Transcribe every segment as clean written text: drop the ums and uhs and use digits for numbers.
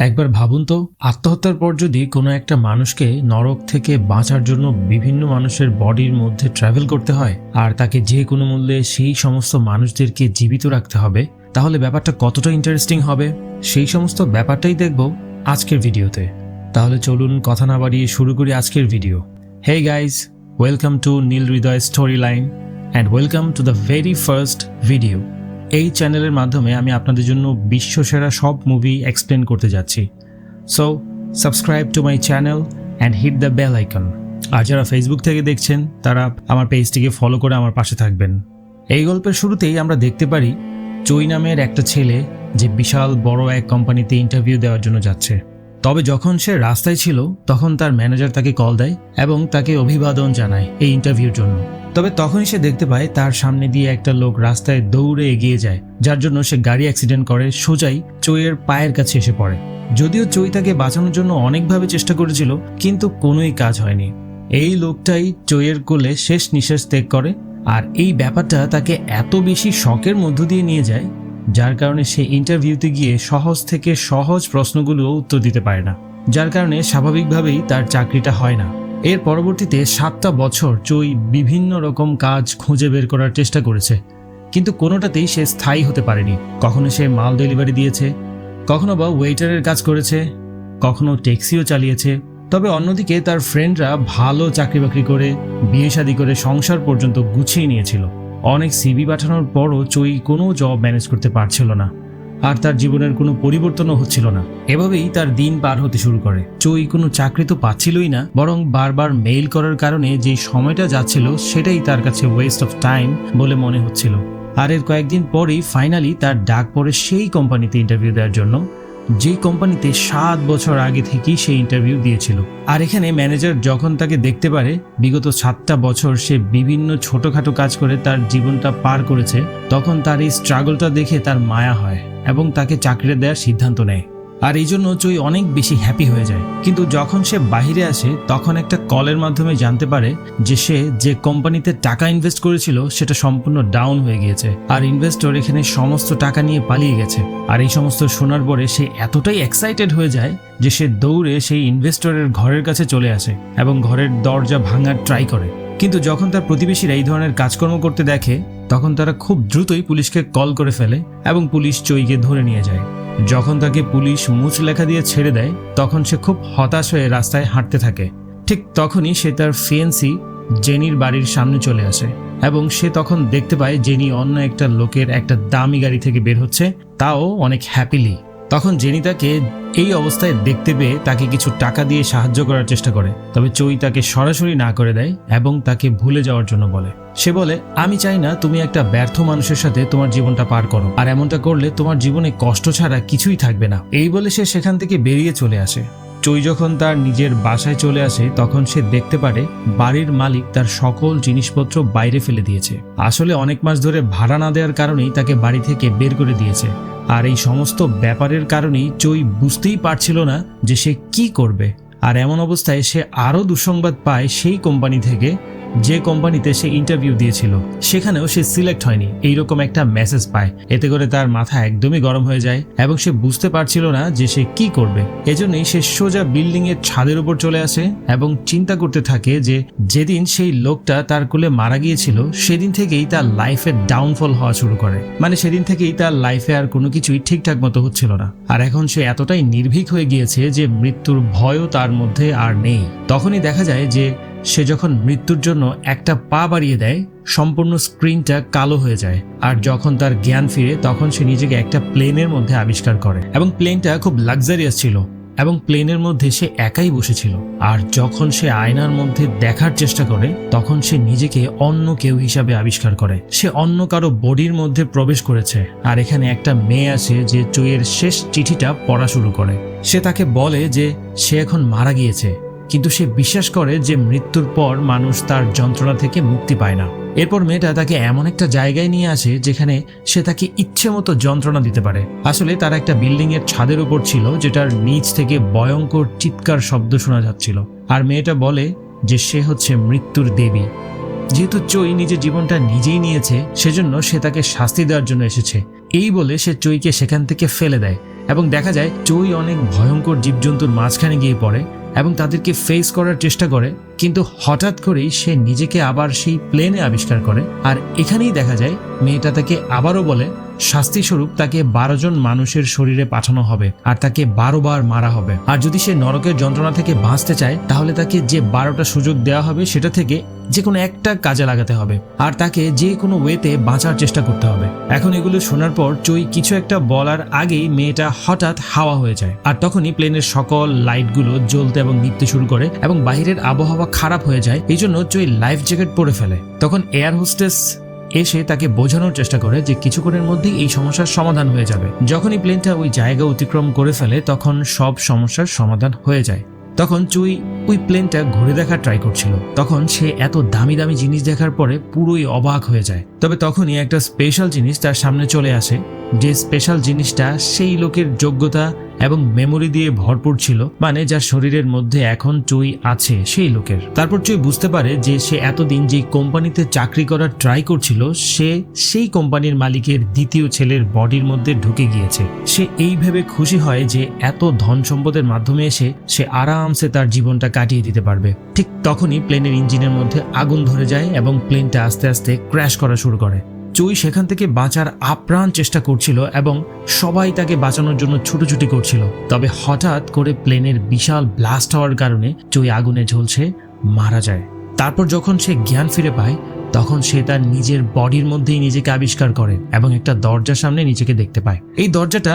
একবার ভাবুন তো, আত্মহত্যার পর যদি কোনো একটা মানুষকে নরক থেকে বাঁচার জন্য বিভিন্ন মানুষের বডির মধ্যে ট্রাভেল করতে হয় আর তাকে যে কোনো মূল্যে সেই সমস্ত মানুষদেরকে জীবিত রাখতে হবে, তাহলে ব্যাপারটা কতটা ইন্টারেস্টিং হবে সেই সমস্ত ব্যাপারটাই দেখব আজকের ভিডিওতে। তাহলে চলুন কথা না বাড়িয়ে শুরু করি আজকের video. Hey guys, welcome to Neel Hriday story line and welcome to the very first video. এই চ্যানেলের মাধ্যমে আমি আপনাদের জন্য বিশ্বসেরা সব মুভি এক্সপ্লেন করতে যাচ্ছি। So subscribe to my channel and hit the bell icon. আর যারা ফেসবুক থেকে দেখছেন তারা আমার পেজটিকে ফলো করে আমার পাশে থাকবেন। এই গল্পের শুরুতেই আমরা দেখতে পারি চৈ নামের একটা ছেলে যে বিশাল বড় এক কোম্পানিতে ইন্টারভিউ দেওয়ার জন্য যাচ্ছে। তবে যখন সে রাস্তায় ছিল তখন তার ম্যানেজার তাকে কল দেয় এবং তাকে অভিবাদন জানায় এই ইন্টারভিউর জন্য। তবে তখনই সে দেখতে পায় তার সামনে দিয়ে একটা লোক রাস্তায় দৌড়ে এগিয়ে যায়, যার জন্য সে গাড়ি অ্যাক্সিডেন্ট করে সোজাই চৈয়ের পায়ের কাছে এসে পড়ে। যদিও চৈ তাকে বাঁচানোর জন্য অনেকভাবে চেষ্টা করেছিল, কিন্তু কোনোই কাজ হয়নি। এই লোকটাই চৈয়ের কোলে শেষ নিঃশ্বাস ত্যাগ করে, আর এই ব্যাপারটা তাকে এত বেশি শকের মধ্য দিয়ে নিয়ে যায় যার কারণে সে ইন্টারভিউতে গিয়ে সহজ থেকে সহজ প্রশ্নগুলো উত্তর দিতে পারে না, যার কারণে স্বাভাবিকভাবেই তার চাকরিটা হয় না। এর পরবর্তীতে 7টা বছর চৈ বিভিন্ন রকম কাজ খুঁজে বের করার চেষ্টা করেছে, কিন্তু কোনোটাতেই সে স্থায়ী হতে পারেনি। কখনো সে মাল ডেলিভারি দিয়েছে, কখনো বা ওয়েটারের কাজ করেছে, কখনো ট্যাক্সিও চালিয়েছে। তবে অন্যদিকে তার ফ্রেন্ডরা ভালো চাকরি বাকরি করে বিয়ে শাদী করে সংসার পর্যন্ত গুছিয়ে নিয়েছিল। অনেক সিভি পাঠানোর পরও চৈ কোনো জব ম্যানেজ করতে পারছিল না, আর তার জীবনের কোনো পরিবর্তনও হচ্ছিল না। এভাবেই তার দিন পার হতে শুরু করে। চৈ কোনো চাকরি তো পাচ্ছিলই না, বরং বারবার মেইল করার কারণে যে সময়টা যাচ্ছিল সেটাই তার কাছে ওয়েস্ট অফ টাইম বলে মনে হচ্ছিল। আর এর কয়েকদিন পরেই ফাইনালি তার ডাক পড়ে সেই কোম্পানিতে ইন্টারভিউ দেওয়ার জন্য, যে কোম্পানিতে 7 বছর আগে থেকেই সে ইন্টারভিউ দিয়েছিল। আর এখানে ম্যানেজার যখন তাকে দেখতে পারে বিগত 7টা বছর সে বিভিন্ন ছোটখাটো কাজ করে তার জীবনটা পার করেছে, তখন তার এই স্ট্রাগলটা দেখে তার মায়া হয় এবং তাকে চাকরি দেওয়ার সিদ্ধান্ত নেয়। আর এই জন্য চৈ অনেক বেশি হ্যাপি হয়ে যায়। কিন্তু যখন সে বাহিরে আসে তখন একটা কলের মাধ্যমে জানতে পারে যে সে যে কোম্পানিতে টাকা ইনভেস্ট করেছিল সেটা সম্পূর্ণ ডাউন হয়ে গিয়েছে, আর ইনভেস্টর এখানে সমস্ত টাকা নিয়ে পালিয়ে গেছে। আর এই সমস্ত শোনার পরে সে এতটাই এক্সাইটেড হয়ে যায় যে সে দৌড়ে সেই ইনভেস্টরের ঘরের কাছে চলে আসে এবং ঘরের দরজা ভাঙার ট্রাই করে। কিন্তু যখন তার প্রতিবেশীরা এই ধরনের কাজকর্ম করতে দেখে তখন তারা খুব দ্রুতই পুলিশকে কল করে ফেলে এবং পুলিশ চৈকে ধরে নিয়ে যায়। যখন তাকে পুলিশ মুচ লেখা দিয়ে ছেড়ে দেয় তখন সে খুব হতাশ হয়ে রাস্তায় হাঁটতে থাকে। ঠিক তখনই সে তার ফিয়েন্সি জেনির বাড়ির সামনে চলে আসে এবং সে তখন দেখতে পায় জেনি অন্য একটা লোকের একটা দামি গাড়ি থেকে বের হচ্ছে, তাও অনেক হ্যাপিলি। তখন জেনি তাকে এই অবস্থায় দেখতে পেয়ে তাকে কিছু টাকা দিয়ে সাহায্য করার চেষ্টা করে, তবে চৈ তাকে সরাসরি না করে দেয় এবং তাকে ভুলে যাওয়ার জন্য বলে। সে বলে, আমি চাই না তুমি একটা ব্যর্থ মানুষের সাথে তোমার জীবনটা পার করো, আর এমনটা করলে তোমার জীবনে কষ্ট ছাড়া কিছুই থাকবে না। এই বলে সে সেখান থেকে বেরিয়ে চলে আসে। চৈ যখন তার নিজের বাসায় চলে আসে তখন সে দেখতে পারে বাড়ির মালিক তার সকল জিনিসপত্র বাইরে ফেলে দিয়েছে। আসলে অনেক মাস ধরে ভাড়া না দেওয়ার কারণেই তাকে বাড়ি থেকে বের করে দিয়েছে। আর এই সমস্ত ব্যাপারের কারণেই চৈ বুঝতেই পারছিল না যে সে কি করবে। আর এমন অবস্থায় সে আরও দুঃসংবাদ পায় সেই কোম্পানি থেকে যে কোম্পানিতে সে ইন্টারভিউ দিয়েছিল সেখানেও সে সিলেক্ট হয়নি, এইরকম একটা মেসেজ পায়। এতে করে তার মাথা একদমই গরম হয়ে যায় এবং সে বুঝতে পারছিল না যে সে কি করবে। এজন্যই সে সোজা বিল্ডিং এর ছাদের উপর চলে আসে এবং চিন্তা করতে থাকে যে যেদিন সেই লোকটা তার কোলে মারা গিয়েছিল সেদিন থেকেই তার লাইফে ডাউনফল হওয়া শুরু করে। মানে সেদিন থেকেই তার লাইফে আর কোনো কিছুই ঠিকঠাক মতো হচ্ছিল না। আর এখন সে এতটাই নির্ভীক হয়ে গিয়েছে যে মৃত্যুর ভয়ও তার মধ্যে আর নেই। তখনই দেখা যায় যে সে যখন মৃত্যুর জন্য একটা পা বাড়িয়ে দেয় সম্পূর্ণ স্ক্রিনটা কালো হয়ে যায়। আর যখন তার জ্ঞান ফিরে তখন সে নিজেকে একটা প্লেনের মধ্যে আবিষ্কার করে এবং প্লেনটা খুব লাক্সারিয়াস ছিল এবং প্লেনের মধ্যে সে একাই বসেছিল। আর যখন সে আয়নার মধ্যে দেখার চেষ্টা করে তখন সে নিজেকে অন্য কেউ হিসাবে আবিষ্কার করে। সে অন্য কারো বডির মধ্যে প্রবেশ করেছে। আর এখানে একটা মেয়ে আসে যে চৈয়ের শেষ চিঠিটা পড়া শুরু করে। সে তাকে বলে যে সে এখন মারা গিয়েছে, কিন্তু সে বিশ্বাস করে যে মৃত্যুর পর মানুষ তার যন্ত্রণা থেকে মুক্তি পায় না। এরপর মেয়েটা তাকে এমন একটা জায়গায় নিয়ে আসে যেখানে সে তাকে ইচ্ছে মতো যন্ত্রণা দিতে পারে। আসলে তারা একটা বিল্ডিং এর ছাদের উপর ছিল যেটার নিচ থেকে ভয়ঙ্কর চিৎকার শব্দ শোনা যাচ্ছিল। আর মেয়েটা বলে যে সে হচ্ছে মৃত্যুর দেবী। যেহেতু চৈ নিজের জীবনটা নিজেই নিয়েছে সেজন্য সে তাকে শাস্তি দেওয়ার জন্য এসেছে। এই বলে সে চৈকে সেখান থেকে ফেলে দেয় এবং দেখা যায় চই অনেক ভয়ঙ্কর জীবজন্তুর মাঝখানে গিয়ে পড়ে এবং তাদেরকে ফেস করার চেষ্টা করে, কিন্তু হঠাৎ করেই সে নিজেকে আবার সেই প্লেনে আবিষ্কার করে। আর এখানেই দেখা যায় মেয়েটা তাকে আবারও বলে শাস্তিস্বরূপ তাকে 12 জন মানুষের শরীরে পাঠানো হবে আর তাকে 12 বার মারা হবে। আর যদি সে নরকের যন্ত্রণা থেকে বাঁচতে চায় তাহলে তাকে যে 12টা সুযোগ দেওয়া হবে সেটা থেকে যে কোনো একটা কাজে লাগাতে হবে আর তাকে যে কোনো ওয়েতে বাঁচার চেষ্টা করতে হবে। এখন এগুলো শোনার পর চই কিছু একটা বলার আগেই মেয়েটা হঠাৎ হাওয়া হয়ে যায় আর তখনই প্লেনের সকল লাইটগুলো জ্বলতে এবং নিভতে শুরু করে এবং বাইরের আবহাওয়া খারাপ হয়ে যায়। এই জন্য চই লাইফ জ্যাকেট পরে ফেলে। তখন এয়ার হোস্টেস এসে তাকে বোঝানোর চেষ্টা করে যে কিছুক্ষণের মধ্যেই এই সমস্যার সমাধান হয়ে যাবে। যখনই প্লেনটা ওই জায়গা অতিক্রম করে ফেলে তখন সব সমস্যার সমাধান হয়ে যায়। তখন চুই ওই প্লেনটা ঘুরে দেখার ট্রাই করছিল। তখন সে এত দামি দামি জিনিস দেখার পরে পুরোই অবাক হয়ে যায়। তবে তখনই একটা স্পেশাল জিনিস তার সামনে চলে আসে, যে স্পেশাল জিনিসটা সেই লোকের যোগ্যতা এবং মেমোরি দিয়ে ভরপুর ছিল, মানে যার শরীরের মধ্যে এখন চুই আছে সেই লোকের। তারপর চুই বুঝতে পারে যে সে এতদিন যে কোম্পানিতে চাকরি করার ট্রাই করছিল সে সেই কোম্পানির মালিকের দ্বিতীয় ছেলের বডির মধ্যে ঢুকে গিয়েছে। সে এই ভেবে খুশি হয় যে এত ধন সম্পদের মাধ্যমে এসে সে আরামসে তার জীবনটা কাটিয়ে দিতে পারবে। ঠিক তখনই প্লেনের ইঞ্জিনের মধ্যে আগুন ধরে যায় এবং প্লেনটা আস্তে আস্তে ক্র্যাশ করা শুরু করে। চুই সেখান থেকে বাঁচার আপ্রাণ চেষ্টা করছিল এবং সবাই তাকে বাঁচানোর জন্য ছুটোছুটি করছিল। তবে হঠাৎ করে প্লেনের বিশাল ব্লাস্ট হওয়ার কারণে চুই আগুনে ঝলসে মারা যায়। তারপর যখন সে জ্ঞান ফিরে পায় তখন সে তার নিজের বডির মধ্যেই নিজেকে আবিষ্কার করে এবং একটা দরজার সামনে নিজেকে দেখতে পায়। এই দরজাটা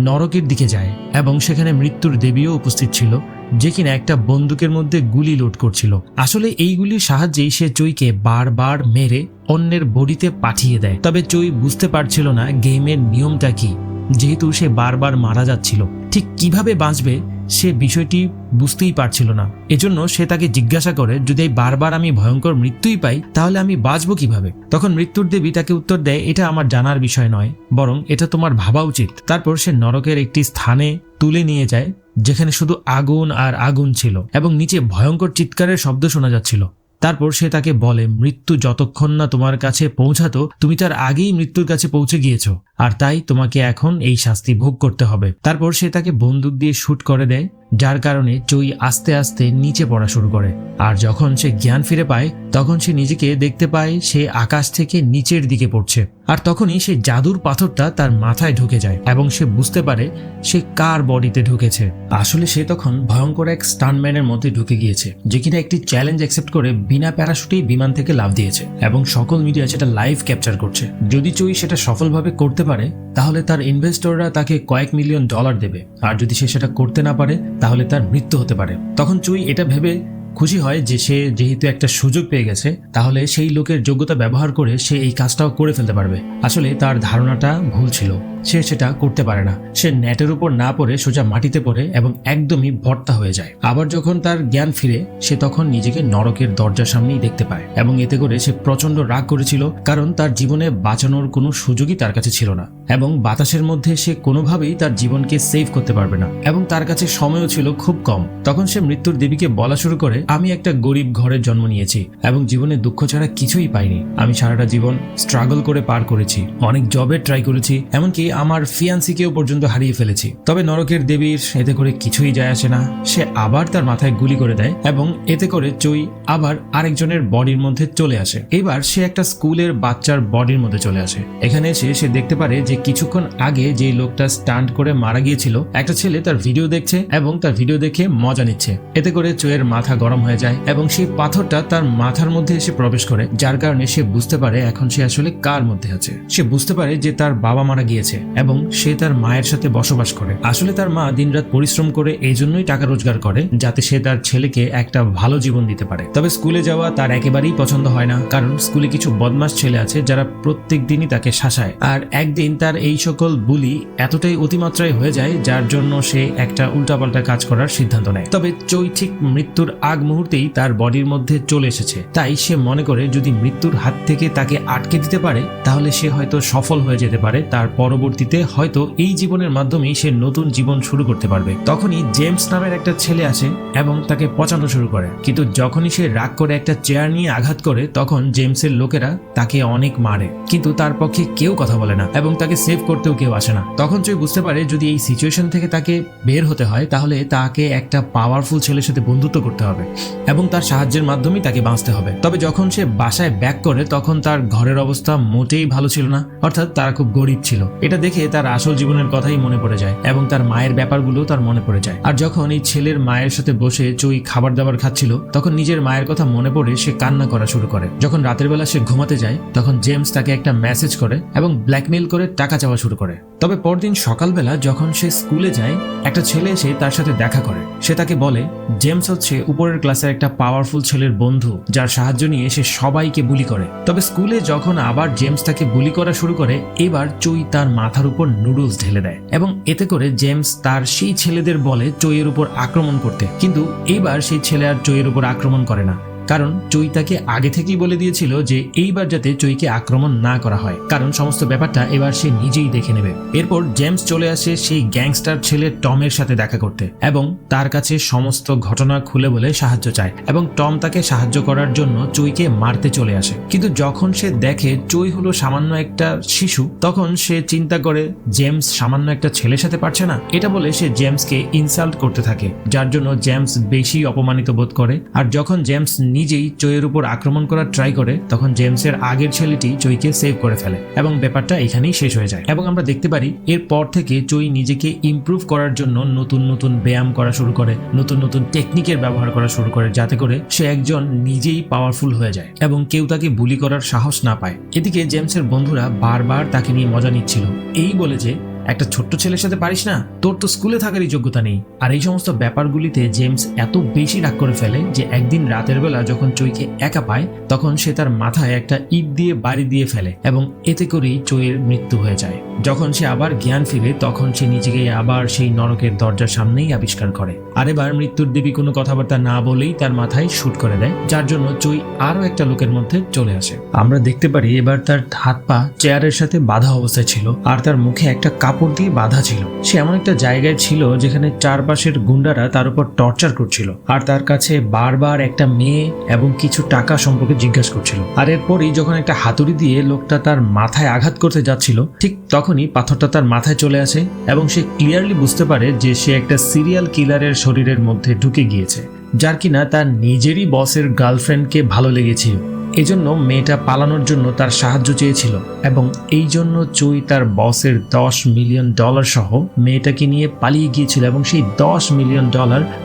নরকের দিকে যায় এবং সেখানে মৃত্যুর দেবীও উপস্থিত ছিল, যে কিনা একটা বন্দুকের মধ্যে গুলি লোড করছিল। আসলে এই গুলির সাহায্যেই সে চুইকে বারবার মেরে অন্যের বডিতে পাঠিয়ে দেয়। তবে চুই বুঝতে পারছিল না গেমের নিয়মটা কি, যেহেতু সে বারবার মারা যাচ্ছিল। ঠিক কিভাবে বাঁচবে সে বিষয়টি বুঝতেই পারছিল না। এজন্য সে তাকে জিজ্ঞাসা করে, যদি বারবার আমি ভয়ঙ্কর মৃত্যুই পাই তাহলে আমি বাঁচবো কিভাবে? তখন মৃত্যুর দেবী তাকে উত্তর দেয়, এটা আমার জানার বিষয় নয়, বরং এটা তোমার ভাবা উচিত। তারপর সে নরকের একটি স্থানে তুলে নিয়ে যায় যেখানে শুধু আগুন আর আগুন ছিল এবং নিচে ভয়ঙ্কর চিৎকারের শব্দ শোনা যাচ্ছিল। তারপর সে তাকে বলে, মৃত্যু যতক্ষণ না তোমার কাছে পৌঁছাতো তুমি তার আগেই মৃত্যুর কাছে পৌঁছে গিয়েছো, আর তাই তোমাকে এখন এই শাস্তি ভোগ করতে হবে। তারপর সে তাকে বন্দুক দিয়ে শুট করে দেয়, যার কারণে চুই আস্তে আস্তে নিচে পড়া শুরু করে। আর যখন সে জ্ঞান ফিরে পায় তখন সে নিজেকে দেখতে পায় সে আকাশ থেকে নিচের দিকে পড়ছে। আর তখনই সে জাদুর পাথরটা তার মাথায় ঢুকে যায় এবং সে বুঝতে পারে সে কার বডিতে ঢুকেছে। আসলে সে তখন ভয়ঙ্কর এক স্টান্টম্যানের মধ্যে ঢুকে গিয়েছে, যে কিনা একটি চ্যালেঞ্জ অ্যাকসেপ্ট করে বিনা প্যারাশুটেই বিমান থেকে লাফ দিয়েছে এবং সকল মিডিয়া সেটা লাইভ ক্যাপচার করছে। যদি চুই সেটা সফলভাবে করতে পারে তাহলে তার ইনভেস্টররা তাকে কয়েক মিলিয়ন ডলার দেবে, আর যদি সে সেটা করতে না পারে তাহলে তার মৃত্যু হতে পারে। তখন চুই এটা ভেবে খুশি হয় যে সে যেহেতু একটা সুযোগ পেয়ে গেছে তাহলে সেই লোকের যোগ্যতা ব্যবহার করে সে এই কাজটাও করে ফেলতে পারবে। আসলে তার ধারণাটা ভুল ছিল, সে সেটা করতে পারে না। সে নেটের উপর না পড়ে সোজা মাটিতে পড়ে এবং একদমই ভর্তা হয়ে যায়। আবার যখন তার জ্ঞান ফিরে সে তখন নিজেকে নরকের দরজার সামনেই দেখতে পায় এবং এতে করে সে প্রচন্ড রাগ করেছিল, কারণ তার জীবনে বাঁচানোর কোনো সুযোগই তার কাছে ছিল না এবং বাতাসের মধ্যে সে কোনোভাবেই তার জীবনকে সেভ করতে পারবে না এবং তার কাছে সময়ও ছিল খুব কম। তখন সে মৃত্যুর দেবীকে বলা শুরু করে, আমি একটা গরিব ঘরের জন্ম নিয়েছি এবং জীবনে দুঃখ ছাড়া কিছুই পাইনি। আমি সারাটা জীবন স্ট্রাগল করে পার করেছি, অনেক জবের ট্রাই করেছি, এমনকি আমার ফিয়ান্সিকেও পর্যন্ত হারিয়ে ফেলেছি। তবে নরকের দেবীর এতে করে কিছুই যায় আসে না। সে আবার তার মাথায় গুলি করে দেয় এবং এতে করে চুই আবার আরেকজনের বডির মধ্যে চলে আসে। এবার সে একটা স্কুলের বাচ্চার বডির মধ্যে চলে আসে। এখানে এসে সে দেখতে পারে যে কিছুক্ষণ আগে যে লোকটা স্টান্ট করে মারা গিয়েছিল একটা ছেলে তার ভিডিও দেখছে এবং তার ভিডিও দেখে মজা নিচ্ছে। এতে করে চুইয়ের মাথা গরম হয়ে যায় এবং সেই পাথরটা তার মাথার মধ্যে এসে প্রবেশ করে, যার কারণে সে বুঝতে পারে এখন সে আসলে কার মধ্যে আছে। সে বুঝতে পারে যে তার বাবা মারা গিয়েছে এবং সে তার মায়ের সাথে বসবাস করে। আসলে তার মা দিনরাত পরিশ্রম করে এই জন্যই টাকা রোজগার করে যাতে সে তার ছেলেকে একটা ভালো জীবন দিতে পারে। তবে স্কুলে যাওয়া তার একেবারেই পছন্দ হয় না, কারণ স্কুলে কিছু বদমাশ ছেলে আছে যারা প্রত্যেক দিনই তাকে শাসায়। আর একদিন তার এই সকল বুলি এতটাই অতিমাত্রায় হয়ে যায় যার জন্য সে একটা উল্টাপাল্টা কাজ করার সিদ্ধান্ত নেয়। তবে চুই ঠিক মৃত্যুর আগ আগ মুহূর্তেই তার বডির মধ্যে চলে এসেছে। তাই সে মনে করে যদি মৃত্যুর হাত থেকে তাকে আটকে দিতে পারে তাহলে সে হয়তো সফল হয়ে যেতে পারে, তার পরবর্তীতে হয়তো এই জীবনের মাধ্যমেই সে নতুন জীবন শুরু করতে পারবে। তখনই জেমস নামের একটা ছেলে আসে এবং তাকে পচানো শুরু করে, কিন্তু যখনই সে রাগ করে একটা চেয়ার নিয়ে আঘাত করে তখন জেমসের লোকেরা তাকে অনেক মারে, কিন্তু তার পক্ষে কেউ কথা বলে না এবং তাকে সেভ করতেও কেউ আসে না। তখন চই বুঝতে পারে যদি এই সিচুয়েশন থেকে তাকে বের হতে হয় তাহলে তাকে একটা পাওয়ারফুল ছেলের সাথে বন্ধুত্ব করতে হবে এবং তার সাহায্যের মাধ্যমেই তাকে বাঁচতে হবে। তবে যখন সে বাসায় ব্যাক করে তখন তার ঘরের অবস্থা মোটেই ভালো ছিল না, অর্থাৎ তারা খুব গরিব ছিল। এটা দেখে তার আসল জীবনের কথাই মনে পড়ে যায় এবং তার মায়ের ব্যাপারগুলো তার মনে পড়ে যায়। আর যখন এই ছেলের মায়ের সাথে বসে চই খাবার দাবার খাচ্ছিল তখন নিজের মায়ের কথা মনে পড়ে সে কান্না করা শুরু করে। যখন রাতের বেলা সে ঘুমাতে যায় তখন জেমস তাকে একটা মেসেজ করে এবং ব্ল্যাকমেইল করে টাকা চাওয়া শুরু করে। তবে পরদিন সকালবেলা যখন সে স্কুলে যায় একটা ছেলে এসে তার সাথে দেখা করে। সে তাকে বলে জেমস হচ্ছে উপরের ক্লাসের একটা পাওয়ারফুল ছেলের বন্ধু যার সাহায্য নিয়ে সে সবাইকে বুলি করে। তবে স্কুলে যখন আবার জেমস তাকে বুলি করা শুরু করে এবার চই তার মাথার উপর নুডলস ঢেলে দেয় এবং এতে করে জেমস তার সেই ছেলেদের বলে চইয়ের উপর আক্রমণ করতে, কিন্তু এইবার সেই ছেলে আর চইয়ের উপর আক্রমণ করে না, কারণ চই তাকে আগে থেকেই বলে দিয়েছিল যে এইবার যাতে চইকে আক্রমণ না করা হয়, কারণ সমস্ত ব্যাপারটা এবার সে নিজেই দেখে নেবে। এরপর জেমস চলে আসে সেই গ্যাংস্টার ছেলে টমের সাথে দেখা করতে এবং তার কাছে সমস্ত ঘটনা খুলে বলে সাহায্য চায় এবং টম তাকে সাহায্য করার জন্য চইকে মারতে চলে আসে। কিন্তু যখন সে দেখে চই হলো সামান্য একটা শিশু তখন সে চিন্তা করে জেমস সামান্য একটা ছেলের সাথে পারছে না, এটা বলে সে জেমসকে ইনসাল্ট করতে থাকে, যার জন্য জেমস বেশি অপমানিত বোধ করে। আর যখন জেমস নিজেই চইয়ের উপর আক্রমণ করার ট্রাই করে তখন জেমসের আগের ছেলেটি চইকে সেভ করে ফেলে এবং ব্যাপারটা এখানেই শেষ হয়ে যায়। এবং আমরা দেখতে পারি এরপর থেকে চই নিজেকে ইমপ্রুভ করার জন্য নতুন নতুন ব্যায়াম করা শুরু করে, নতুন নতুন টেকনিকের ব্যবহার করা শুরু করে, যাতে করে সে একজন নিজেই পাওয়ারফুল হয়ে যায় এবং কেউ তাকে বুলি করার সাহস না পায়। এদিকে জেমসের বন্ধুরা বারবার তাকে নিয়ে মজা নিচ্ছিল, এই বলে যে একটা ছোট্ট ছেলের সাথে পারিস না, তোর তো স্কুলে থাকারই যোগ্যতা নেই। আর এই সমস্ত ব্যাপারগুলিতে জেমস এত বেশি রাগ করে ফেলে যে একদিন রাতের বেলা যখন চইকে একা পায় তখন সে তার মাথায় একটা ইট দিয়ে বাড়ি দিয়ে ফেলে এবং এতে করেই চইয়ের মৃত্যু হয়ে যায়। যখন সে আবার জ্ঞান ফিরে তখন সে নিজেকে আবার সেই নরকের দরজার সামনেই আবিষ্কার করে। আর এবার মৃত্যুর দেবী কোনো কথাবার্তা না বলেই তার মাথায় শুট করে দেয়, যার জন্য চই আরো একটা লোকের মধ্যে চলে আসে। আমরা দেখতে পারি এবার তার হাত পা চেয়ারের সাথে বাঁধা অবস্থায় ছিল আর তার মুখে একটা কাপড় দিয়ে বাঁধা ছিল। সে এমন একটা জায়গায় ছিল যেখানে চারপাশের গুন্ডারা তার উপর টর্চার করছিল আর তার কাছে বারবার একটা মেয়ে এবং কিছু টাকা সম্পর্কে জিজ্ঞাসা করছিল। আর এরপরই যখন একটা হাতুড়ি দিয়ে লোকটা তার মাথায় আঘাত করতে যাচ্ছিল ঠিক তখনই পাথরটা তার মাথায় চলে আসে এবং সে ক্লিয়ারলি বুঝতে পারে যে সে একটা সিরিয়াল কিলারের শরীরের মধ্যে ঢুকে গিয়েছে, যার কিনা তার নিজেরই বসের গার্লফ্রেন্ডকে ভালো লেগেছিল। এজন্য মেয়েটা পালানোর জন্য তার সাহায্য চেয়েছিল এবং এই জন্য চই তার বসের $10 মিলিয়ন সহ মেয়েটাকে নিয়ে পালিয়ে গিয়েছিল এবং সেই $10 মিলিয়ন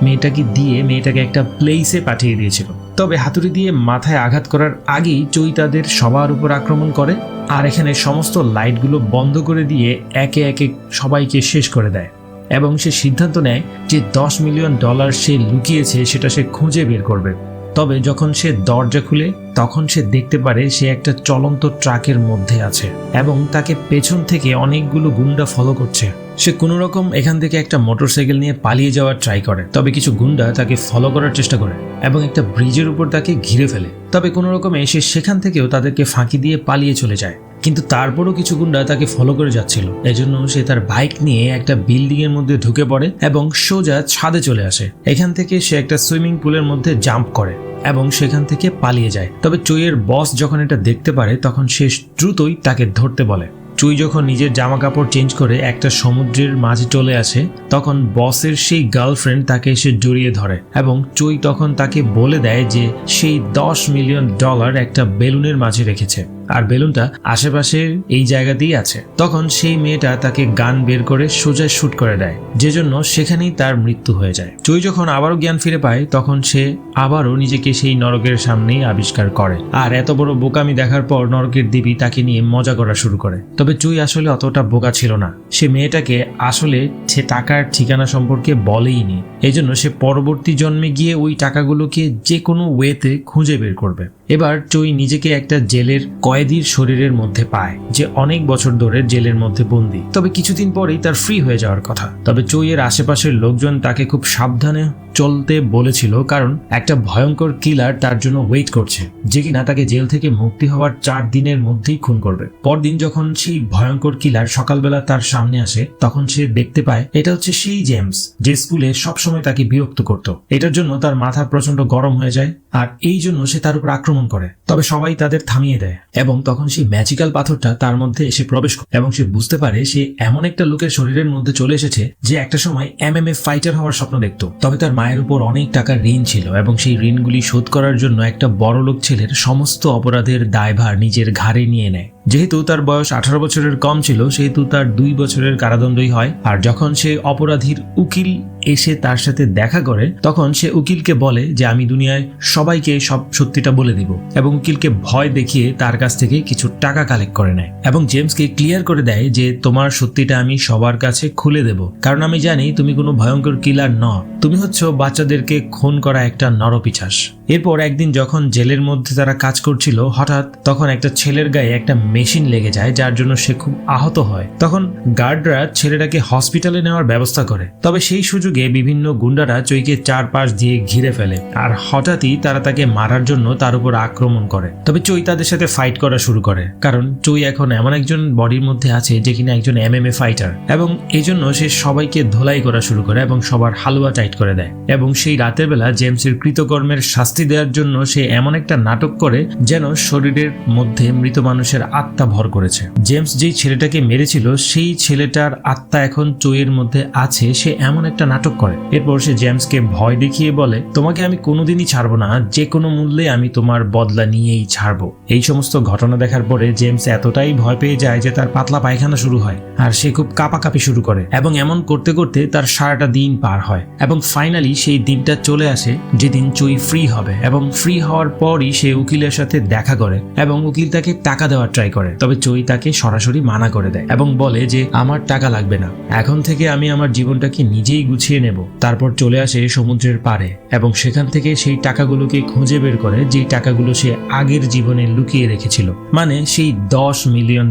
মেয়েটাকে দিয়ে মেয়েটাকে একটা প্লেসে পাঠিয়ে দিয়েছিল। তবে হাতুড়ি দিয়ে মাথায় আঘাত করার আগেই চই তাদের সবার উপর আক্রমণ করে আর এখানে সমস্ত লাইটগুলো বন্ধ করে দিয়ে একে একে সবাইকে শেষ করে দেয় এবং সে সিদ্ধান্ত নেয় যে $10 মিলিয়ন সে লুকিয়েছে সেটা সে খুঁজে বের করবে। তবে যখন সে দরজা খুলে তখন সে দেখতে পারে সে একটা চলন্ত ট্রাকের মধ্যে আছে এবং তাকে পেছন থেকে অনেকগুলো গুন্ডা ফলো করছে। সে কোনো রকম এখান থেকে একটা মোটরসাইকেল নিয়ে পালিয়ে যাওয়ার ট্রাই করে, তবে কিছু গুন্ডা তাকে ফলো করার চেষ্টা করে এবং একটা ব্রিজের উপর তাকে ঘিরে ফেলে। তবে কোনো রকমে সে সেখান থেকেও তাদেরকে ফাঁকি দিয়ে পালিয়ে চলে যায়, কিন্তু তারপরও কিছু গুন্ডা তাকে ফলো করে যাচ্ছিল। এজন্য সে তার বাইক নিয়ে একটা বিল্ডিং এর মধ্যে ঢুকে পড়ে এবং সোজা ছাদে চলে আসে। এখান থেকে সে একটা সুইমিং পুলের মধ্যে জাম্প করে এবং সেখান থেকে পালিয়ে যায়। তবে চইয়ের বস যখন এটা দেখতে পারে তখন সে দ্রুতই তাকে ধরতে বলে। চুই যখন নিজের জামা কাপড় চেঞ্জ করে একটা সমুদ্রের মাঝে চলে আসে তখন বসের সেই গার্লফ্রেন্ড তাকে এসে জড়িয়ে ধরে এবং চুই তখন তাকে বলে দেয় যে সেই $10 মিলিয়ন একটা বেলুনের মাঝে রেখেছে আর বেলুনটা আশেপাশের এই জায়গাতেই আছে। তখন সেই মেয়েটা তাকে গান বের করে সোজা শুট করে দেয়, যে জন্য সেখানেই তার মৃত্যু হয়ে যায়। চুই যখন আবারও জ্ঞান ফিরে পায় তখন সে আবারও নিজেকে সেই নরকের সামনেই আবিষ্কার করে আর এত বড় বোকামি দেখার পর নরকের দেবী তাকে নিয়ে মজা করা শুরু করে। তবে চুই আসলে অতটা বোকা ছিল না, সে মেয়েটাকে আসলে সে টাকার ঠিকানা সম্পর্কে বলেইনি। এই জন্য সে পরবর্তী জন্মে গিয়ে ওই টাকাগুলোকে যে কোনো ওয়েতে খুঁজে বের করবে। এবার চুই নিজেকে একটা জেলের কয়েদির শরীরের মধ্যে পায় যে অনেক বছর ধরে জেলের মধ্যে বন্দী, তবে কিছুদিন পরেই তার ফ্রি হয়ে যাওয়ার কথা। তবে চুইয়ের আশেপাশের লোকজন তাকে খুব সাবধানে চলতে বলেছিল, কারণ একটা ভয়ঙ্কর কিলার তার জন্য ওয়েট করছে, যে কিনা তাকে জেল থেকে মুক্তি হওয়ার 4 দিনের মধ্যেই খুন করবে। পরদিন যখন সেই ভয়ঙ্কর কিলার সকালবেলা তার সামনে আসে, তখন সে দেখতে পায় এটা হচ্ছে সেই জেমস যে স্কুলে সবসময় তাকে বিরক্ত করত। এটার জন্য তার মাথা প্রচন্ড গরম হয়ে যায়, আর এই জন্য সে তার উপর আক্রমণ করে। তবে সবাই তাদের থামিয়ে দেয়, এবং তখন সেই ম্যাজিক্যাল পাথরটা তার মধ্যে এসে প্রবেশ করে, এবং সে বুঝতে পারে সে এমন একটা লোকের শরীরের মধ্যে চলে এসেছে যে একটা সময় MMA ফাইটার হওয়ার স্বপ্ন দেখত। তবে তার মায়ের উপর অনেক টাকার ঋণ ছিল, এবং সেই ঋণগুলি শোধ করার জন্য একটা বড়লোক ছেলের সমস্ত অপরাধের দায়ভার নিজের ঘাড়ে নিয়ে নেয়। যেহেতু তার বয়স 18 বছরের কম ছিল, সেহেতু তার 2 বছরের কারাদণ্ডই হয়। আর যখন সে অপরাধীর উকিল এসে তার সাথে দেখা করে, তখন সে উকিলকে বলে যে আমি দুনিয়ায় সবাইকে সব সত্যিটা বলে দিব, এবং উকিলকে ভয় দেখিয়ে তার কাছ থেকে কিছু টাকা কালেক্ট করে নেয়, এবং জেমসকে ক্লিয়ার করে দেয় যে তোমার সত্যিটা আমি সবার কাছে খুলে দেব, কারণ আমি জানি তুমি কোনো ভয়ঙ্কর কিলার নও, তুমি হচ্ছ বাচ্চাদেরকে খুন করা একটা নরপিশাচ। এরপর একদিন যখন জেলের মধ্যে তারা কাজ করছিল, হঠাৎ তখন একটা ছেলের গায়ে একটা মেশিন লেগে যায়, যার জন্য সে খুব আহত হয়। তখন গার্ডরা ছেলেটাকে হসপিটালে নেওয়ার ব্যবস্থা করে। তবে সেই সুযোগে বিভিন্ন গুন্ডারা চইকে চারপাশ দিয়ে ঘিরে ফেলে, আর হঠাৎই তারা তাকে মারার জন্য তার উপর আক্রমণ করে। তবে চই তাদের সাথে ফাইট করা শুরু করে, কারণ চই এখন এমন একজন বডির মধ্যে আছে যে কিনা একজন MMA ফাইটার, এবং এই জন্য সে সবাইকে ধোলাই করা শুরু করে এবং সবার হালুয়া টাইট করে দেয়। এবং সেই রাতের বেলা জেমসের কৃতকর্মের শাস্তি দেওয়ার জন্য সে এমন একটা নাটক করে যেন শরীরের মধ্যে মৃত মানুষের আত্মা ভর করেছে। জেমস যেই ছেলেটাকে মেরেছিল, সেই ছেলেটার আত্মা এখন চইয়ের মধ্যে আছে, সে এমন একটা নাটক করে। এরপর সে জেমসকে ভয় দেখিয়ে বলে তোমাকে আমি কোনোদিনই ছাড়বো না, যে কোনো মূল্যে আমি তোমার বদলা নিয়েই ছাড়বো। এই সমস্ত ঘটনা দেখার পরে জেমস এতটাই ভয় পেয়ে যায় যে তার পাতলা পায়খানা শুরু হয়, আর সে খুব কাঁপাকাঁপি শুরু করে, এবং এমন করতে করতে তার সারাটা দিন পার হয়। এবং ফাইনালি সেই দিনটা চলে আসে যেদিন চই ফ্রি হবে, এবং ফ্রি হওয়ার পরই সে উকিলের সাথে দেখা করে, এবং উকিল তাকে টাকা দেওয়ার ট্রাই করে। তবে চই তাকে সরাসরি মানা করে দেয় এবং বলে যে আমার টাকা লাগবে না, এখন থেকে আমি আমার জীবনটাকে নিজেই গুছিয়ে নেব। তারপর চলে আসে সমুদ্রের পাড়ে, এবং সেখান থেকে সেই টাকাগুলোকে খুঁজে বের করে, যেই টাকাগুলো সে আগের জীবনে লুকিয়ে রেখেছিল। মানে সেই $10 মিলিয়ন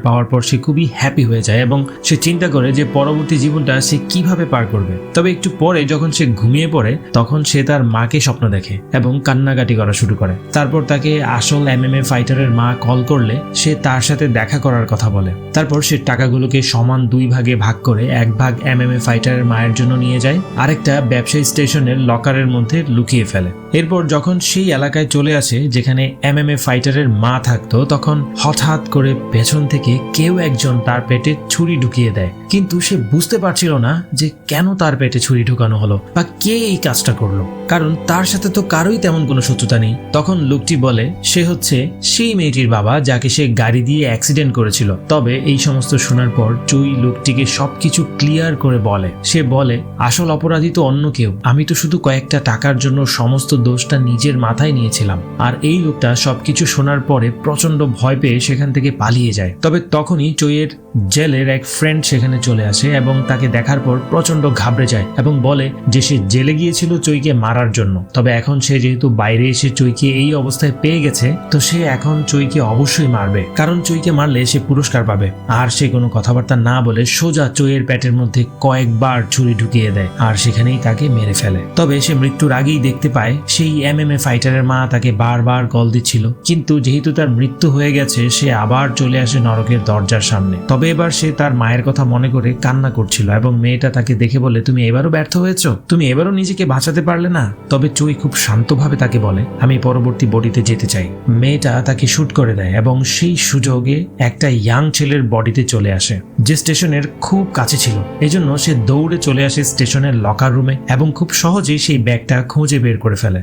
পাওয়ার পর সে খুবই হ্যাপি হয়ে যায়, এবং সে চিন্তা করে যে পরবর্তী জীবনটা সে কিভাবে পার করবে। তবে একটু পরে যখন সে ঘুমিয়ে পড়ে, তখন সে তার মাকে স্বপ্ন দেখে এবং কান্নাকাটি করা শুরু করে। তারপর তাকে আসল MMA ফাইটারের মা কল করলে সে তার সাথে দেখা করার কথা বলে। তারপর সে টাকাগুলোকে সমান 2 ভাগে ভাগ করে 1 ভাগ MMA ফাইটারের মায়ের জন্য নিয়ে যায়, আরেকটা ব্যবসায়ী স্টেশনের লকারের মধ্যে লুকিয়ে ফেলে। এরপর যখন সেই এলাকায় চলে আসে যেখানে MMA ফাইটারের মা থাকতো, তখন হঠাৎ করে পেছন থেকে কেউ একজন তার পেটে ছুরি ঢুকিয়ে দেয়, কিন্তু সে বুঝতে পারছিল না যে কেন তার পেটে ছুরি ঢুকানো হলো বা কে এই কাজটা করলো, কারণ তার সাথে তো কারোই তেমন কোনো শত্রুতা নেই। তখন লোকটি বলে সে হচ্ছে সেই মেয়েটির বাবা যাকে সে গাড়ি দিয়ে অ্যাক্সিডেন্ট করেছিল। তবে এই সমস্ত শোনার পর চুই লোকটিকে সবকিছু ক্লিয়ার করে বলে। সে বলে আসল অপরাধী তো অন্য কেউ, আমি তো শুধু কয়েকটা টাকার জন্য সমস্ত দোষটা নিজের মাথায় নিয়েছিলাম। আর এই লোকটা সবকিছু শোনার পরে প্রচন্ড ভয় পেয়ে সেখান থেকে পালিয়ে যায়। তবে তখনই চইয়ের জেলের এক ফ্রেন্ড সেখানে চলে আসে এবং তাকে দেখার পর প্রচন্ড ঘাবড়ে যায় এবং বলে যে সে জেলে গিয়েছিল চইকে মারার জন্য। তবে এখন সে যেহেতু বাইরে এসে চইকে এই অবস্থায় পেয়ে গেছে, তো সে এখন চইকে অবশ্যই মারবে, কারণ চইকে মারলে সে পুরস্কার পাবে। আর সে কোনো কথাবার্তা না বলে সোজা চইয়ের পেটের মধ্যে কয়েকবার ছুরি ঢুকিয়ে দেয়, আর সেখানেই তাকে মেরে ফেলে। তবে সে মৃত্যুর আগেই দেখতে পায় সেই MMA ফাইটারের মা তাকে বারবার কল দিচ্ছিল, কিন্তু যেহেতু তার মৃত্যু হয়ে গেছে সে আবার চলে আসে নরকের দরজার সামনে। তবে এবার সে তার মায়ের কথা মনে করে কান্না করছিল এবং মেয়েটা তাকে দেখে বলে তুমি এবারও ব্যর্থ হয়েছো, তুমি এবারও নিজেকে বাঁচাতে পারলে না। তবে চুই খুব শান্তভাবে তাকে বলে আমি পরবর্তী বডিতে যেতে চাই। মেয়েটা তাকে শুট করে দেয় এবং সেই সুযোগে একটা ইয়াং ছেলের বডিতে চলে আসে, যে স্টেশনের খুব কাছে ছিল। এজন্য সে দৌড়ে চলে আসে স্টেশনের লকার রুমে এবং খুব সহজেই সেই ব্যাগটা খুঁজে বের করে ফেলে,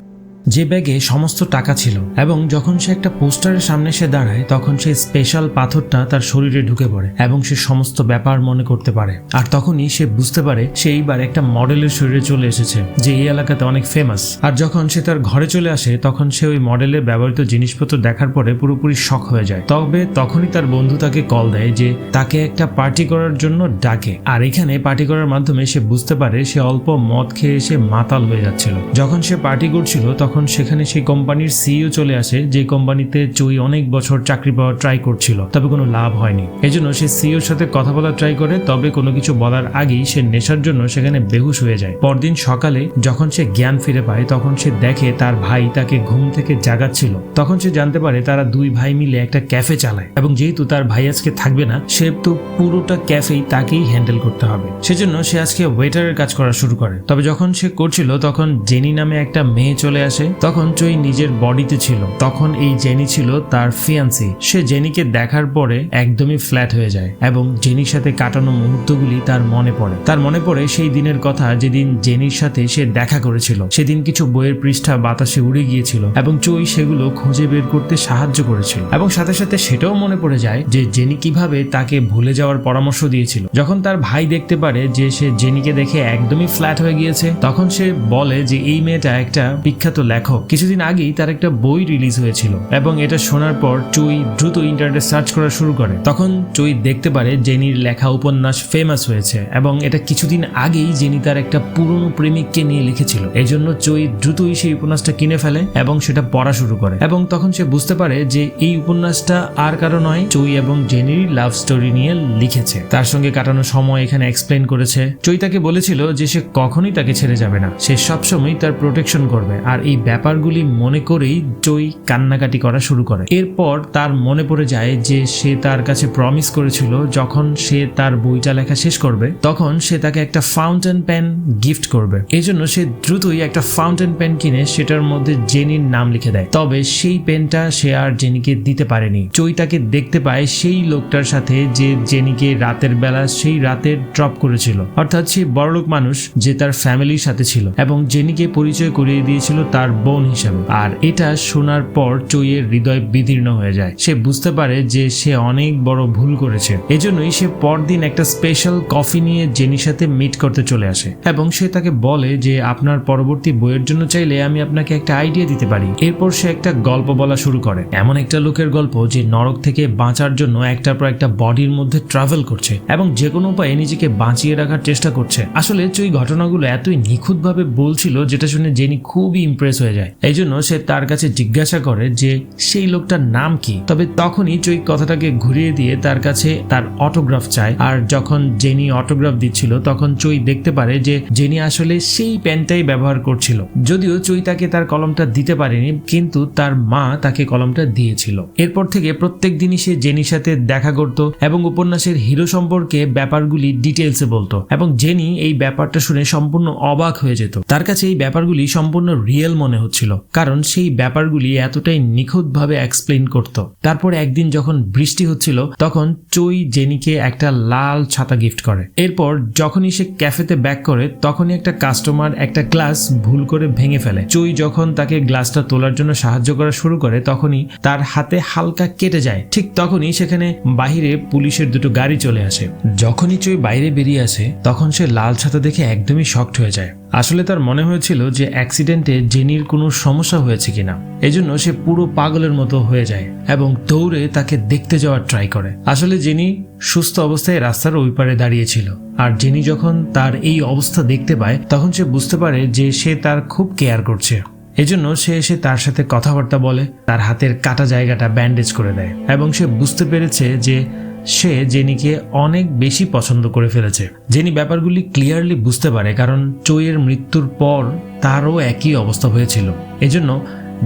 যে ব্যাগে সমস্ত টাকা ছিল। এবং যখন সে একটা পোস্টারের সামনে সে দাঁড়ায়, তখন সেই স্পেশাল পাথরটা তার শরীরে ঢুকে পড়ে এবং সে সমস্ত ব্যাপার মনে করতে পারে। আর তখনই সে বুঝতে পারে সে এইবার একটা মডেলের শরীরে চলে এসেছে, যে এই এলাকাতে অনেক ফেমাস। আর যখন সে তার ঘরে চলে আসে, তখন সে ওই মডেলের ব্যবহৃত জিনিসপত্র দেখার পরে পুরোপুরি শক হয়ে যায়। তবে তখনই তার বন্ধু তাকে কল দেয় যে তাকে একটা পার্টি করার জন্য ডাকে। আর এখানে পার্টি করার মাধ্যমে সে বুঝতে পারে সে অল্প মদ খেয়ে এসে মাতাল হয়ে যাচ্ছিল। যখন সে পার্টি করছিল তখন তখন সেখানে সেই কোম্পানির সিইও চলে আসে, যে কোম্পানিতে চুই অনেক বছর চাকরি পাওয়ার ট্রাই করছিল, তবে কোনো লাভ হয়নি। এজন্য সে সিইওর সাথে কথা বলার ট্রাই করে, তবে কোনো কিছু বলার আগেই সে নেশার জন্য সেখানে বেহুশ হয়ে যায়। পরদিন সকালে যখন সে জ্ঞান ফিরে পায় তখন সে দেখে তার ভাই তাকে ঘুম থেকে জাগাচ্ছিল। তখন সে জানতে পারে তারা দুই ভাই মিলে একটা ক্যাফে চালায়, এবং যেহেতু তার ভাই আজকে থাকবে না, সে তো পুরোটা ক্যাফেই তাকেই হ্যান্ডেল করতে হবে। সেজন্য সে আজকে ওয়েটারের কাজ করা শুরু করে। তবে যখন সে করছিল তখন জেনি নামে একটা মেয়ে চলে আসে। তখন চুই নিজের বডিতে ছিল। তখন এই জেনি ছিল তার ফিয়ান্সি। সে জেনিকে দেখার পরে একদমই ফ্ল্যাট হয়ে যায় এবং জেনির সাথে কাটানো মুহূর্তগুলি তার মনে পড়ে। তার মনে পড়ে সেই দিনের কথা যেদিন জেনির সাথে সে দেখা করেছিল। সেদিন কিছু বইয়ের পৃষ্ঠা বাতাসে উড়ে গিয়েছিল এবং চুই সেগুলো খুঁজে বের করতে সাহায্য করেছিল, এবং সাথে সাথে সেটাও মনে পড়ে যায় যে জেনি কিভাবে তাকে ভুলে যাওয়ার পরামর্শ দিয়েছিল। যখন তার ভাই দেখতে পারে যে সে জেনিকে দেখে একদমই ফ্ল্যাট হয়ে গিয়েছে, তখন সে বলে যে এই মেয়েটা একটা বিখ্যাত লেখক, কিছুদিন আগেই তার একটা বই রিলিজ হয়েছিল। এবং এটা শোনার পর চুই দ্রুত ইন্টারনেটে সার্চ করা শুরু করে। তখন চুই দেখতে পারে জেনির লেখা উপন্যাস ফেমাস হয়েছে, এবং এটা কিছুদিন আগেই জেনি তার একটা পুরনো প্রেমিককে নিয়ে লিখেছিল। এই জন্য চুই দ্রুতই সেই উপন্যাসটা কিনে ফেলে এবং সেটা পড়া শুরু করে। এবং তখন সে বুঝতে পারে যে এই উপন্যাসটা আর কারো নয়, চুই এবং জেনির লাভ স্টোরি নিয়ে লিখেছে। তার সঙ্গে কাটানো সময় এখানে এক্সপ্লেন করেছে। চুই তাকে বলেছিল যে সে কখনোই তাকে ছেড়ে যাবে না, সে সবসময় তার প্রোটেকশন করবে। আর এই ব্যাপারগুলি মনে করেই চুই কান্নাকাটি করা শুরু করে। এরপর তার মনে পড়ে যায় যে সে তার কাছে প্রমিস করেছিল যখন সে তার বইটা লেখা শেষ করবে তখন সে তাকে একটা ফাউন্টেন পেন গিফট করবে। এই জন্য সে দ্রুতই একটা ফাউন্টেন পেন কিনে সেটার মধ্যে জেনির নাম লিখে দেয়। তবে সেই পেনটা সে আর জেনিকে দিতে পারেনি। চুই তাকে দেখতে পায় সেই লোকটার সাথে যে জেনিকে রাতের বেলা সেই রাতে ড্রপ করেছিল, অর্থাৎ সেই বড়লোক মানুষ যে তার ফ্যামিলির সাথে ছিল এবং জেনিকে পরিচয় করিয়ে দিয়েছিল তার বোন হিসেবে। আর এটা শোনার পর চুইয়ের হৃদয় বিদীর্ণ হয়ে যায়। সে বুঝতে পারে যে সে অনেক বড় ভুল করেছে। এজন্যই সে পরদিন একটা স্পেশাল কফি নিয়ে জেনির সাথে মিট করতে চলে আসে এবং সে তাকে বলে যে আপনার পরবর্তী বইয়ের জন্য চাইলে আমি আপনাকে একটা আইডিয়া দিতে পারি। এরপর সে একটা গল্প বলা শুরু করে, এমন একটা লোকের গল্প যে নরক থেকে বাঁচার জন্য একটার পর একটা বডির মধ্যে ট্রাভেল করছে এবং যে কোনো উপায়ে নিজেকে বাঁচিয়ে রাখার চেষ্টা করছে। আসলে চুই ঘটনাগুলো এতই নিখুঁতভাবে বলছিল যেটা শুনে জেনি খুবই ইমপ্রেস হয়ে যায়। এই জন্য সে তার কাছে জিজ্ঞাসা করে যে সেই লোকটার নাম কি। তবে তখনই চুই কথাটাকে ঘুরিয়ে দিয়ে তার কাছে তার অটোগ্রাফ চায়। আর যখন জেনি অটোগ্রাফ দিচ্ছিল তখন চুই দেখতে পারে যে জেনি আসলে সেই পেনটাই ব্যবহার করছিল। যদিও চুই তাকে তার কলমটা দিতে পারেনি, কিন্তু তার মা তাকে কলমটা দিয়েছিল। এরপর থেকে প্রত্যেক দিনই সে জেনির সাথে দেখা করত এবং উপন্যাসের হিরো সম্পর্কে ব্যাপারগুলি ডিটেলসে বলতো, এবং জেনি এই ব্যাপারটা শুনে সম্পূর্ণ অবাক হয়ে যেত। তার কাছে এই ব্যাপারগুলি সম্পূর্ণ রিয়েল মনে হচ্ছিল, কারণ সেই ব্যাপারগুলি এতটাই নিখুঁতভাবে এক্সপ্লেইন করত। তারপর একদিন যখন বৃষ্টি হচ্ছিল তখন চুই জেনিকে একটা লাল ছাতা গিফট করে। এরপর যখনই সে ক্যাফেতে ব্যাক করে তখনই একটা কাস্টমার একটা গ্লাস ভুল করে ভেঙে ফেলে। চুই যখন তাকে গ্লাসটা তোলার জন্য সাহায্য করা শুরু করে তখনই তার হাতে হালকা কেটে যায়। ঠিক তখনই সেখানে বাহিরে পুলিশের দুটো গাড়ি চলে আসে। যখনই চুই বাইরে বেরিয়ে আসে তখন সে লাল ছাতা দেখে একদমই শকড হয়ে যায়। আসলে তার মনে হয়েছিল যে অ্যাক্সিডেন্টে জেনির কোনো সমস্যা হয়েছে কিনা। এজন্য সে পুরো পাগলের মতো হয়ে যায় এবং দৌড়ে তাকে দেখতে যাওয়ার ট্রাই করে। আসলে জেনি সুস্থ অবস্থায় রাস্তার ওই পারে দাঁড়িয়েছিল, আর জেনি যখন তার এই অবস্থা দেখতে পায় তখন সে বুঝতে পারে যে সে তার খুব কেয়ার করছে। এজন্য সে এসে তার সাথে কথাবার্তা বলে, তার হাতের কাটা জায়গাটা ব্যান্ডেজ করে দেয় এবং সে বুঝতে পেরেছে যে সে জেনিকে অনেক বেশি পছন্দ করে ফেলেছে। জেনি ব্যাপারগুলি ক্লিয়ারলি বুঝতে পারে, কারণ চুইয়ের মৃত্যুর পর তারও একই অবস্থা হয়েছিল। এজন্য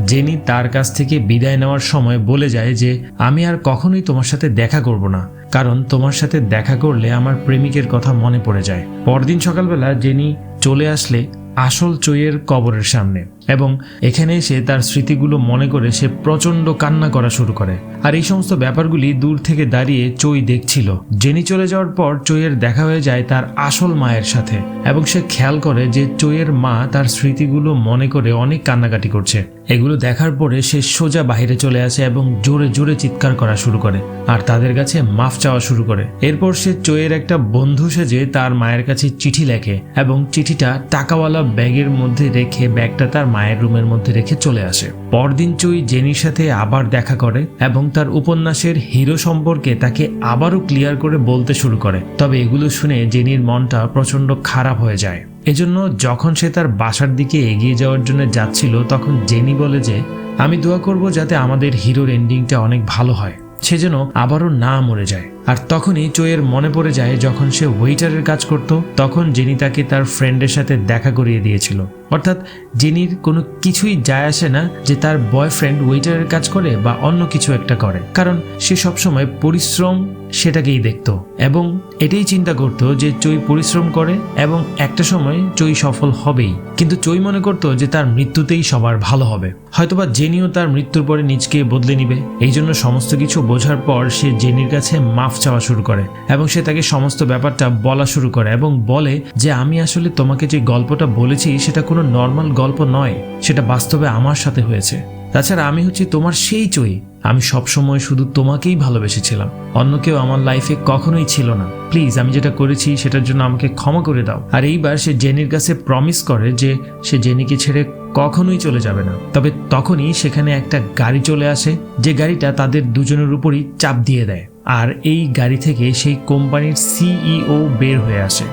জেনি তার কাছ থেকে বিদায় নেওয়ার সময় বলে যায় যে আমি আর কখনোই তোমার সাথে দেখা করব না, কারণ তোমার সাথে দেখা করলে আমার প্রেমিকের কথা মনে পড়ে যায়। পরদিন সকালবেলা জেনি চলে আসলে আসল চুইয়ের কবরের সামনে এবং এখানে এসে তার স্মৃতিগুলো মনে করে সে প্রচন্ড কান্না করা শুরু করে। আর এই সমস্ত ব্যাপারগুলি দূর থেকে দাঁড়িয়ে চুই দেখছিল। জেনি চলে যাওয়ার পর চুইয়ের দেখা হয়ে যায় তার আসল মায়ের সাথে এবং সে খেয়াল করে যে চুইয়ের মা তার স্মৃতিগুলো মনে করে অনেক কান্নাকাটি করছে। এগুলো দেখার পরে সে সোজা বাইরে চলে আসে এবং জোরে জোরে চিৎকার করা শুরু করে আর তাদের কাছে মাফ চাওয়া শুরু করে। এরপর সে চুইয়ের একটা বন্ধু সেজে তার মায়ের কাছে চিঠি লেখে এবং চিঠিটা টাকাওয়ালা ব্যাগের মধ্যে রেখে ব্যাগটা তার মায়ের রুমের মধ্যে রেখে চলে আসে। পরদিন চুই জেনির সাথে আবার দেখা করে এবং তার উপন্যাসের হিরো সম্পর্কে তাকে আবারও ক্লিয়ার করে বলতে শুরু করে। তবে এগুলো শুনে জেনির মনটা প্রচন্ড খারাপ হয়ে যায়। এজন্য যখন সে তার বাসার দিকে এগিয়ে যাওয়ার জন্য যাচ্ছিল, তখন জেনি বলে যে আমি দোয়া করব যাতে আমাদের হিরোর এন্ডিংটা অনেক ভালো হয়, সে যেন আবারও না মরে যায়। আর তখনই চোয়ের মনে পড়ে যায় যখন সে ওয়েটারের কাজ করত, তখন জেনি তাকে তার ফ্রেন্ডের সাথে দেখা করিয়ে দিয়েছিল। অর্থাৎ জেনির কোনো কিছুই যায় আসে না যে তার বয়ফ্রেন্ড ওয়েটারের কাজ করে বা অন্য কিছু একটা করে, কারণ সে সবসময় পরিশ্রম সেটাকেই দেখত এবং এটাই চিন্তা করত যে চই পরিশ্রম করে এবং একটা সময় চই সফল হবেই। কিন্তু চই মনে করত যে তার মৃত্যুতেই সবার ভালো হবে, হয়তোবা জেনিও তার মৃত্যুর পরে নিজকে বদলে নিবে। এই জন্য সমস্ত কিছু বোঝার পর সে জেনির কাছে মাফ চাওয়া শুরু করে এবং সে তাকে সমস্ত ব্যাপারটা বলা শুরু করে এবং বলে যে আমি আসলে তোমাকে যে গল্পটা বলেছি সেটা কোনো নর্মাল গল্প নয়, সেটা বাস্তবে আমার সাথে হয়েছে। তাছাড়া আমি হচ্ছি তোমার সেই চই, আমি সবসময় শুধু তোমাকেই ভালোবেসেছিলাম, অন্য কেউ আমার লাইফে কখনোই ছিল না। প্লিজ আমি যেটা করেছি সেটার জন্য আমাকে ক্ষমা করে দাও। আর এইবার সে জেনির কাছে প্রমিস করে যে সে জেনিকে ছেড়ে কখনোই চলে যাবে না। তবে তখনই সেখানে একটা গাড়ি চলে আসে, যে গাড়িটা তাদের দুজনের উপরই চাপ দিয়ে দেয়। আর এই গাড়ি থেকে সেই কোম্পানির সিইও বের হয়ে আসে,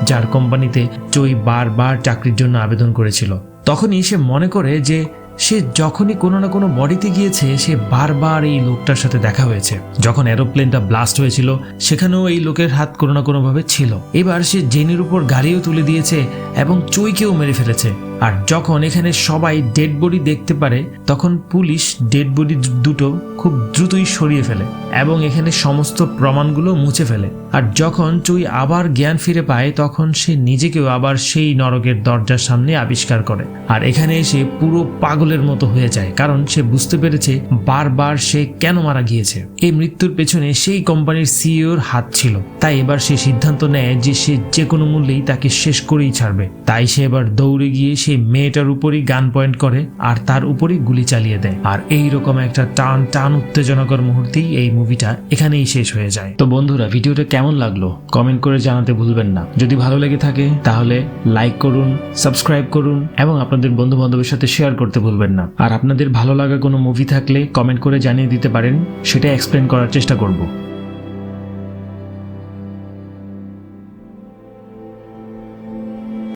যার কোম্পানিতে চই বারবার চাকরির জন্য আবেদন করেছিল। তখনই সে মনে করে যে সে যখনই কোনো না কোনো বডিতে গিয়েছে সে বারবার এই লোকটার সাথে দেখা হয়েছে। যখন এরোপ্লেনটা ব্লাস্ট হয়েছিল সেখানেও এই লোকের হাত কোনো না কোনোভাবে ছিল। এবার সে জেনির উপর গাড়িও তুলে দিয়েছে এবং চইকেও মেরে ফেলেছে। আর যখন এখানে সবাই ডেড বডি দেখতে পারে তখন পুলিশ ডেড বডি দুটো খুব দ্রুতই সরিয়ে ফেলে এবং এখানে সমস্ত প্রমাণগুলো মুছে ফেলে। আর যখন চুই আবার জ্ঞান ফিরে পায় তখন সে নিজেকেও আবার সেই নরকের দরজার সামনে আবিষ্কার করে। আর এখানে এসে পুরো পাগলের মতো হয়ে যায়, কারণ সে বুঝতে পেরেছে বারবার সে কেন মারা গিয়েছে। এই মৃত্যুর পেছনে সেই কোম্পানির সিইওর হাত ছিল। তাই এবার সে সিদ্ধান্ত নেয় যে সে যে কোনো মূল্যেই তাকে শেষ করেই ছাড়বে। তাই সে এবার দৌড়ে গিয়ে সেই মেয়েটার উপরই গান পয়েন্ট করে আর তার উপরই গুলি চালিয়ে দেয়। আর এইরকম একটা টান টান উত্তেজনাকর মুহূর্তেই এই মুভিটা এখানেই শেষ হয়ে যায়। তো বন্ধুরা, ভিডিওটা কেমন লাগলো কমেন্ট করে জানাতে ভুলবেন না। যদি ভালো লেগে থাকে তাহলে লাইক করুন, সাবস্ক্রাইব করুন এবং আপনাদের বন্ধু বান্ধবের সাথে শেয়ার করতে ভুলবেন না। আর আপনাদের ভালো লাগা কোনো মুভি থাকলে কমেন্ট করে জানিয়ে দিতে পারেন, সেটা এক্সপ্লেন করার চেষ্টা করব।